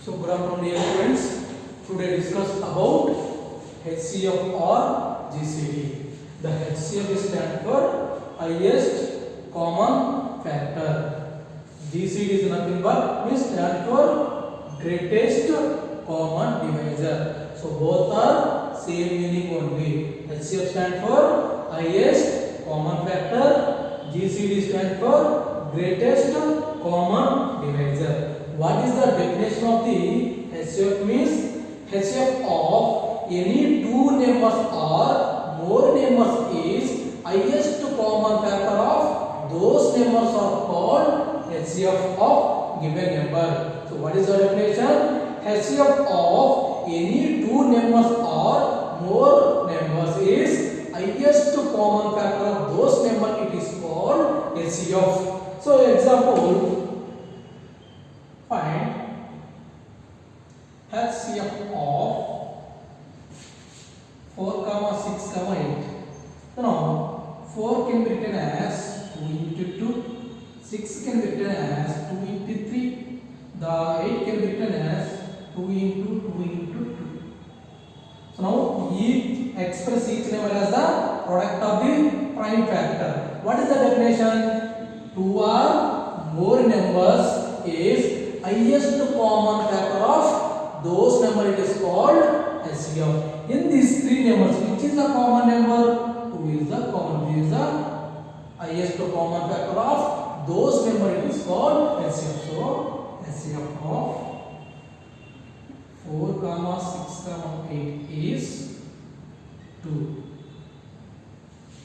So good afternoon dear friends. Today discuss about HCF or GCD. The HCF stands for highest common factor. GCD is nothing but means stand for greatest common divisor. So both are same meaning only. HCF stand for highest common factor. GCD stand for greatest common divisor. What is the definition of the HCF? Means HCF of any two numbers or more numbers is highest common factor of those numbers are called HCF of given number. So what is the definition? HCF of any two numbers or more numbers is highest common factor of those numbers, it is called HCF. So example, find HCF of 4, 6, 8. Now 4 can be written as 2 into 2, 6 can be written as 2 into 3, the 8 can be written as 2 into 2 into 2. So now each express each number as the product of the prime factor. What is the definition? 2 or more numbers is highest common factor of those number, it is called HCF. In these three numbers, which is the common number? 2 is the common. 3 is the highest common factor of those number, it is called HCF. So HCF of 4, 6, 8 is 2.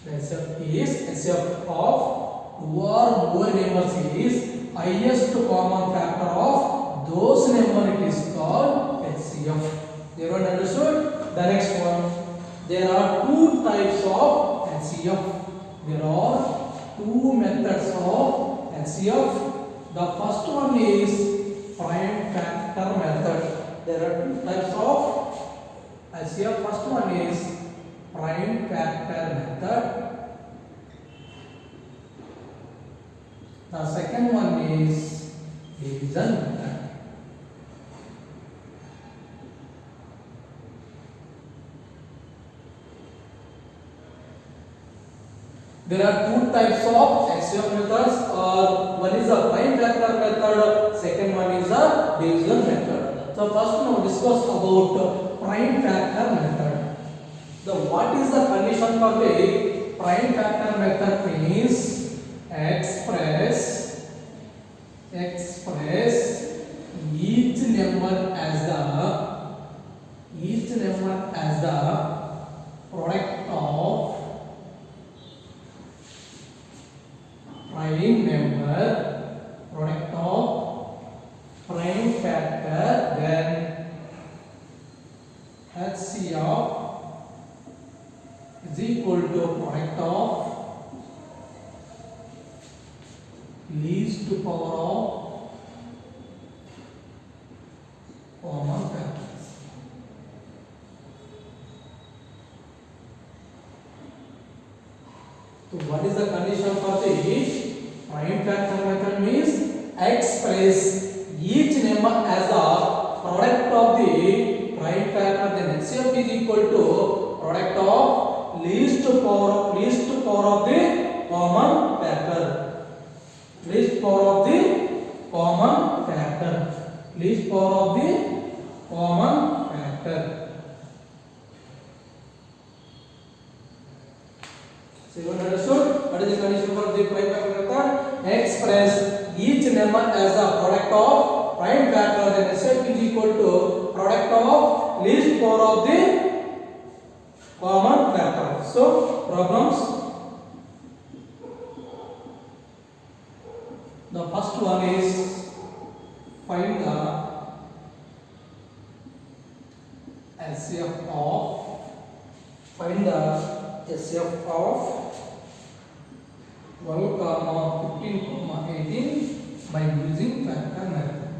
HCF of 2 or more numbers is highest common factor of those number, it is called HCF. Everyone understood? The next one, there are two types of HCF. There are two methods of HCF. The first one is prime factor method. There are two types of HCF. First one is prime factor method. The second one is division method. There are two types of HCF methods. One is the prime factor method. Second one is the division method. So first now discuss about prime factor method. The what is the condition for the prime factor method means express each number as the product of prime number, product of prime factor, then HCF is equal to product of least power of common factors. So what is the condition for the prime factor method? Means express each number as a product of the prime factor, then HCF is equal to product of least power of the common factor. Least power of the common factor. Least power of the common factor. So you understood? What is the condition for the prime factor method? Express each number as a product of prime factor, then HCF is equal to product of least power of the common factor. So problems. The first one is find the HCF of 1, 15, 18 by using factor method.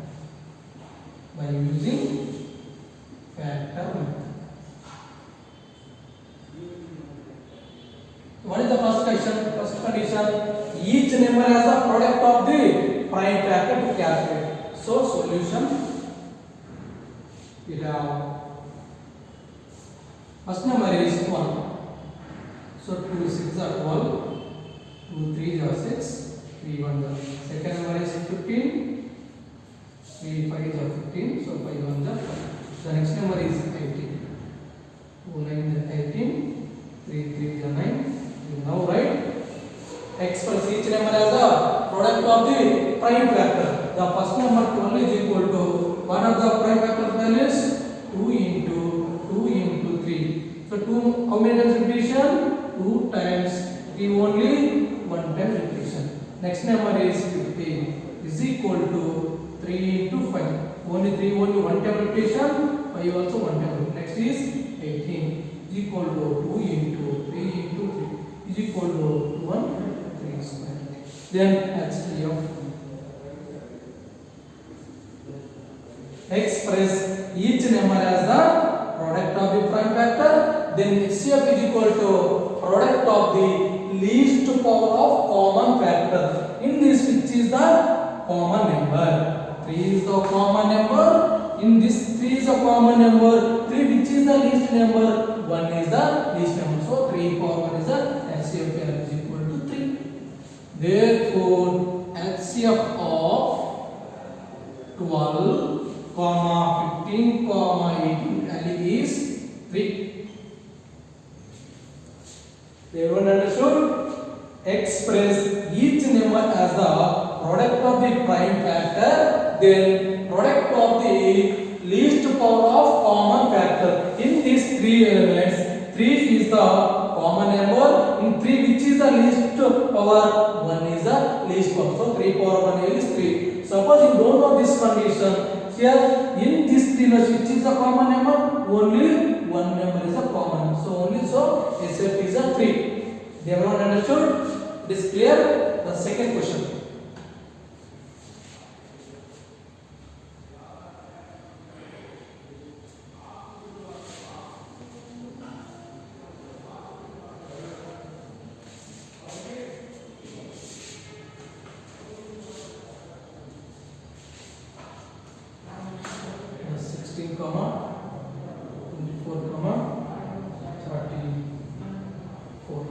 What is the first question? First condition, each number has a product of the prime factor to calculate. So solution, we have first number is 12. So 2 6 are 12, 2 3 are 6, 3 1 are. Second number is 15, 3 5 are 15, so 5 1 are 5. The next number is 18, 2 9 are 18, 3 3 are 9. You now write express each number as a product of the prime factor. The first number 12 is equal to one of the prime factor values 2 into 3. So 2 how many times repetition? 2 times 3 only 1 time repetition. Next number is 15 is equal to 3 into 5. Only 3 only 1 time repetition, 5 also 1 time. Next is 18 is equal to 2 into 3 into 3 is equal to 1 3 square. Then HCF express each number as the product of the prime factor. Then HCF is equal to product of the least power of common factor. In this, which is the common number? 3 is the common number. In this, 3 is a common number. 3 which is the least number? 1 is the least number. So 3 power 1 is the HCF is equal to 3. Therefore, HCF of 12, 15, 18 value is 3. Everyone understood? Express each number as the product of the prime factor, then product of the least power of common factor. In these 3 elements, 3 is the common number. In 3, which is the least power? 1 is the least power. So 3 power 1 is 3. Suppose you don't know this condition, here in this 3 which is the common number? Only 1 number is a common. So only so SF is a 3. Everyone understood? It is clear? The second question. Comma 24 comma 34.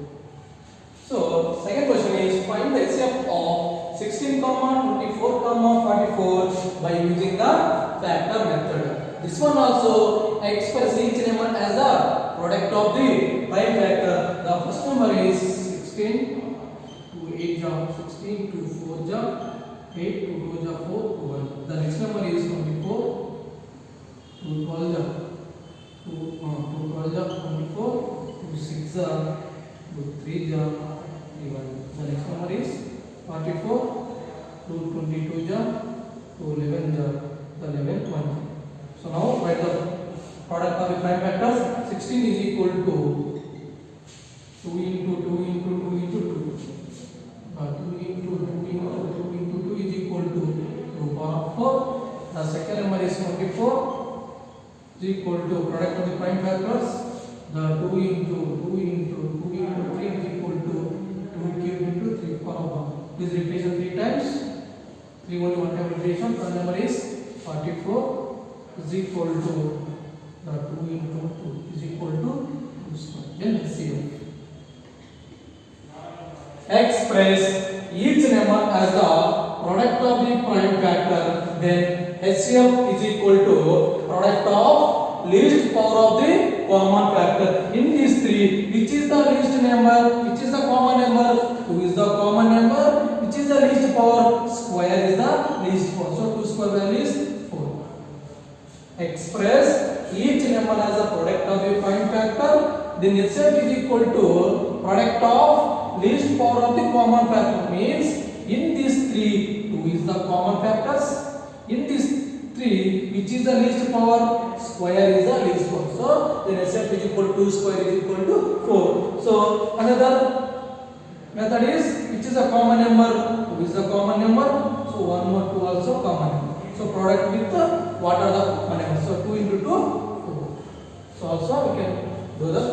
So second question is find the HCF of 16 comma 24 comma 44 by using the factor method. This one also express each number as a product of the prime factor. The first number is 16 to 8 jump 16 to 4 jump 8 to 2 jump 4 to 1. The next number is 24 to 12 jump 24 to 6 jump to 3 jump 1. The next number is 44 to 22 jump to 11 jump the 11 1. So now write the product of the prime factors. 16 is equal to 2 into 2 into 2 into 2. 2 into 2 into 2 into 2 is equal to 2 power 4. The second number is 24 is equal to product of the prime factors. The 2 into 2 into 2 into 3 is equal to 2 cubed into 3 power 1. This repetition 3 times. 3 only 1 time repetition. The number is 44 is equal to the 2 into 2 is equal to 2 square. Then HCF. Express each number as the product of the prime factor. Then HCF is equal to product of least power of the common factor. In these 3, which is the least number? Which is the common number? 2 is the common number. Which is the least power? Square is the least power. So 2 square value is 4. Express each number as a product of a prime factor. Then HCF is equal to product of least power of the common factor. Means in these 3, 2 is the common factors. In these 3, which is the least power? Square is the least power. So then HCF is equal to 2 square is equal to 4. So another method is which is a common number? 2 is the common number. So 1 more 2 also common number. So product with what are the common numbers? So 2 into 2 4. So also we can do the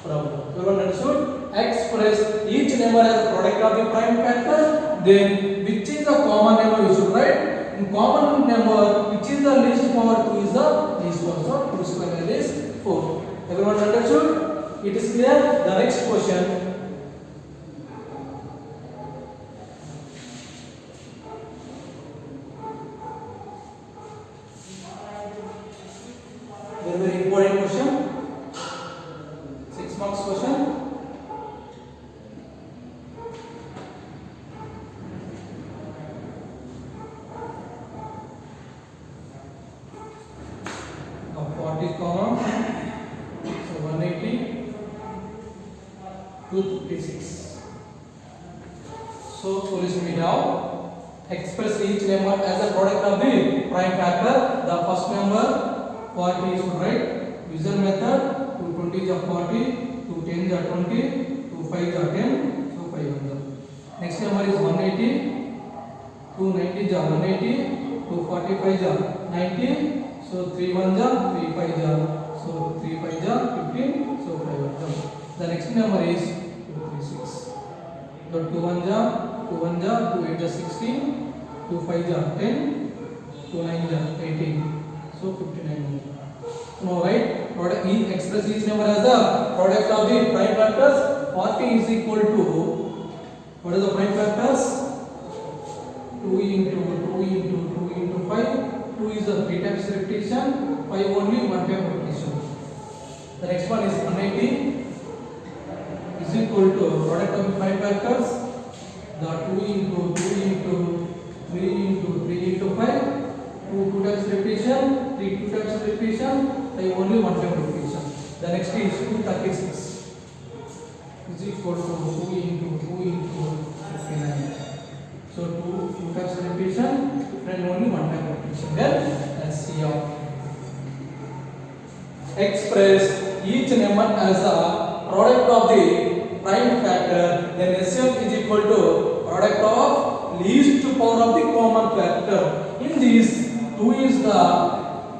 problem. Everyone understood? Express each number as a product of the prime factor. Then which is the common number? We should write in common number which is the least power 2 is the least power. So 2 square is 4. Everyone understood? It is clear. The next question. Very important question. 6 marks question. Now 40 common. So 180 256. So solution we have. Express each number as a product of the prime factor. The first number 40 is right. User method 220 is 40, 210 is 20, 25 is 10, so 500. Next number is 180, 290 is 180, 245 is 90, so 31 is 35 is, so 35 is 15, so 500. The next number is 236. So 21 is 28 is 16, 25 is 10, 29 is 18. So 59. Now write product express each number as the product of the prime factors. 40 is equal to, what is the prime factors? 2 into 5. 2 is a 3 times repetition. 5 only 1 time repetition. The next one is 180 is equal to product of the prime factors. The 2 into 3 into 5. 2 times repetition, 3 2 times repetition, 5 only 1 time repetition. The next is 236 is equal to 2 into 59. So 2 times repetition and only 1 time repetition. Then let's see how. Express each number as a product of the prime factor. Then LCM is equal to product of least power of the common factor. In this 2 is the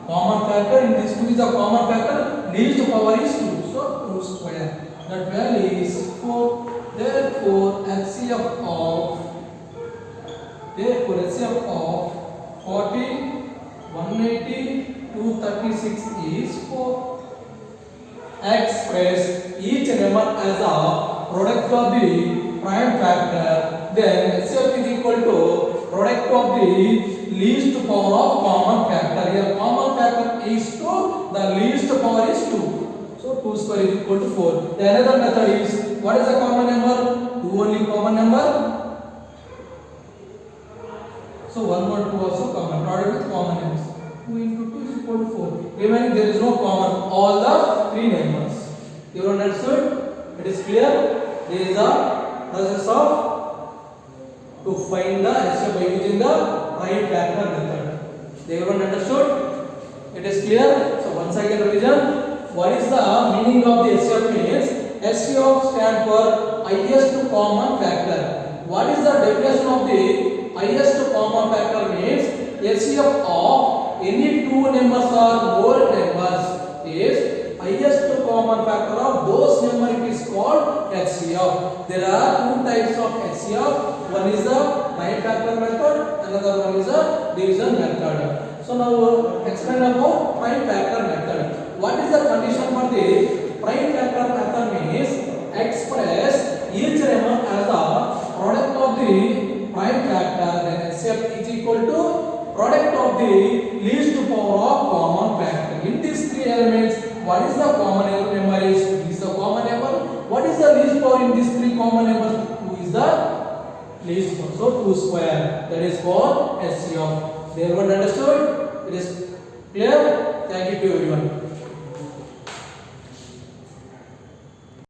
common factor, in this 2 is the common factor, least power is 2, so 2 square. That value is 4. Therefore HCF of 40, 180, 236 is 4. Express each number as a product of the prime factor. Then HCF is equal to product of the least power of common factor. Here common factor is 2, the least power is 2. So 2 square is equal to 4. The another method is, what is the common number? 2 only common number. So 1 more 2 also common. Product with common numbers. 2 into 2 is equal to 4. Remaining there is no common. All the 3 numbers. You understood? It is clear? There is a process of to find the HCF by using the prime factor method. Everyone understood? It is clear? So once again revision. What is the meaning of the HCF means? HCF stands for highest common factor. What is the definition of the highest common factor means? HCF of any two numbers or more numbers is highest common factor of those numbers. It is called HCF. There are 2 types of HCF. One is the prime factor method, another one is the division method. So now explain about prime factor method. What is the condition for the prime factor method means? Express each number as a product of the prime factor, then HCF is equal to product of the least power of common factor. In these 3 elements, what is the common number is? This is the common number. What is the least power in these 3 common numbers? 2 is the least power. So 2 square. That is called HCF. Everyone understood? It is clear? Thank you to everyone.